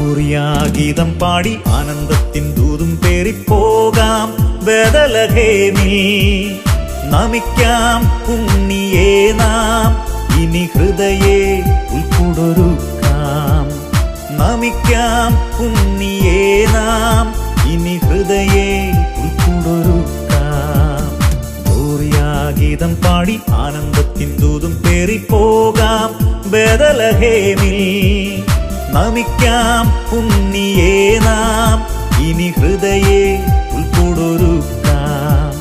ഗീതം പാടി ആനന്ദത്തിൻ ദൂതും പേറിപ്പോകാം ബേതലഹേമിൽ. നമിക്കാം ഉണ്ണിയെ നാം ഇനി ഹൃദയേ ഉൾക്കൂടൊരുക്കാം. നമിക്കാം ഉണ്ണിയെ നാം ഇനി ഹൃദയേ ഉൾക്കൂടൊരുക്കാം. ഗീതം പാടി ആനന്ദത്തിൻ ദൂതും പേറിപ്പോകാം ബേതലഹേമിൽ. നമിക്കാം ഉണ്ണിയെ നാം ഇനി ഹൃദയേ ഉൾക്കൂടൊരുക്കാം.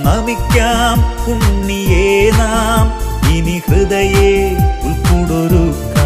നമിക്കാം ഉണ്ണിയെ നാം ഇനി ഹൃദയേ ഉൾക്കൂടൊരുക്കാം.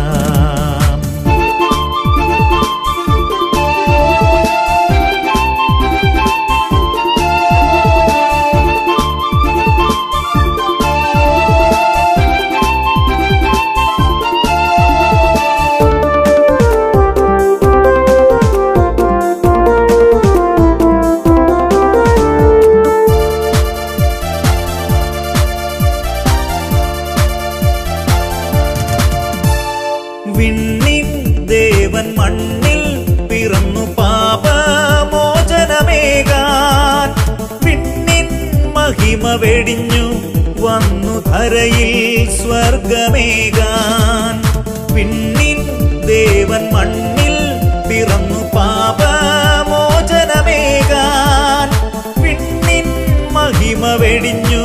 വിണ്ണിൻ ദേവൻ മണ്ണിൽ പിറന്നു പാപമോചനമേകാൻ. വിണ്ണിൻ മഹിമ വെടിഞ്ഞു വന്നു ധരയിൽ സ്വർഗമേകാൻ. വിണ്ണിൻ ദേവൻ മണ്ണിൽ പിറന്നു പാപമോചനമേകാൻ. വിണ്ണിൻ മഹിമ വെടിഞ്ഞു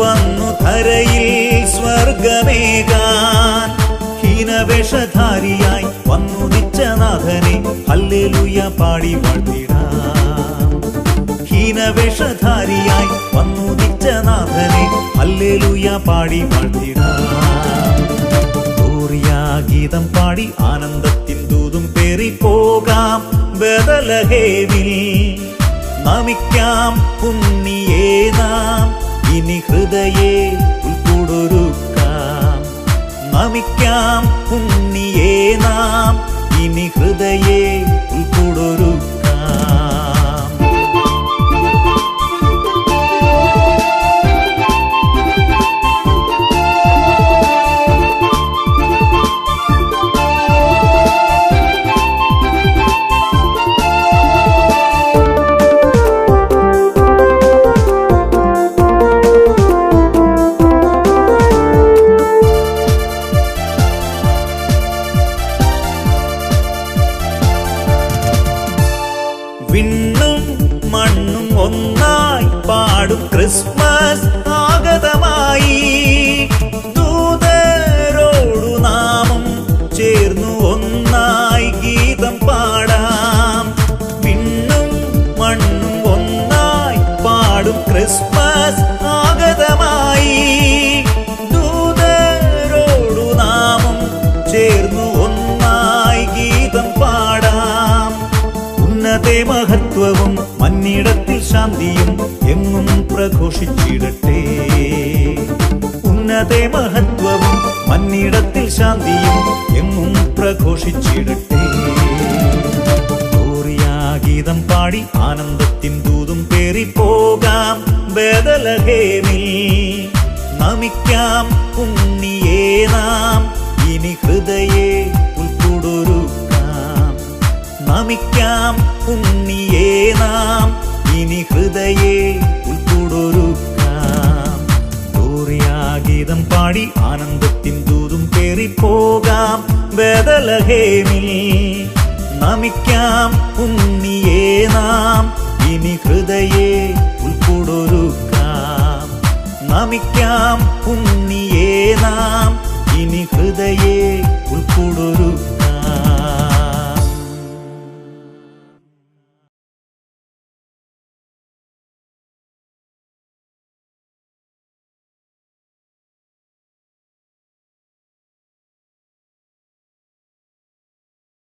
വന്നു ധരയിൽ സ്വർഗമേകാൻ. ഹീനവേഷധാരിയായി വന്നുദിച്ച നാഥനെ ഹല്ലേലൂയ പാടി വാഴ്ത്തിടാം. ഹീനവേഷധാരിയായി വന്നുദിച്ച നാഥനെ ഹല്ലേലൂയ പാടി വാഴ്ത്തിടാം. ഗീതം പാടി ആനന്ദത്തിൻ ദൂതും പേറിപ്പോകാം ബേതലഹേമിൽ. നമിക്കാം ഉണ്ണിയെ നാം ഇനി ഹൃദയേ ഉൾക്കൂടൊരുക്കാം. നമിക്കാം ഉണ്ണിയെ നാം ഇനി ഹൃദയേ ഉൾക്കൂടൊരുക്കാം. വിണ്ണും മണ്ണും ഒന്നായി പാടും ക്രിസ്മസ് ആഗതമായി. ദൂതരോടു നാമം ചേർന്നു ഒന്നായി ഗീതം പാടാം. വിണ്ണും മണ്ണും ഒന്നായി പാടും ക്രിസ്മസ് ആഗതമായി. ദൂതരോടു നാമം ചേർന്നു ഒന്നായി ഗീതം പാടാം. ഉന്നതേ മഹത്വവും മന്നിടത്തിൽ ശാന്തിയും എങ്ങും പ്രഘോഷിച്ചിടട്ടെ. ഉന്നതേ മഹത്വവും മന്നിടത്തിൽ ശാന്തിയും എങ്ങും പ്രഘോഷിച്ചിടട്ടെ. ഗീതം പാടി ആനന്ദത്തിൻ ദൂതും പേറിപ്പോകാം ബേതലഹേമിൽ. നമിക്കാം ഉണ്ണിയെ നാം ഇനി ഹൃദയേ ഉൾക്കൂടൊരുക്കാം. നമിക്കാം ഉണ്ണിയെ നാം ഇനി ഹൃദയേ ഉൾക്കൂടൊരുക്കാം. ഗീതം പാടി ആനന്ദത്തിൻ ദൂതും പേറിപ്പോകാം ബേതലഹേമിൽ. നമിക്കാം ഉണ്ണിയെ നാം ഇനി ഹൃദയേ ഉൾക്കൂടൊരുക്കാം. നമിക്കാം ഉണ്ണിയെ നാം ഇനി ഹൃദയേ ഉൾക്കൂടൊരുക്കാം.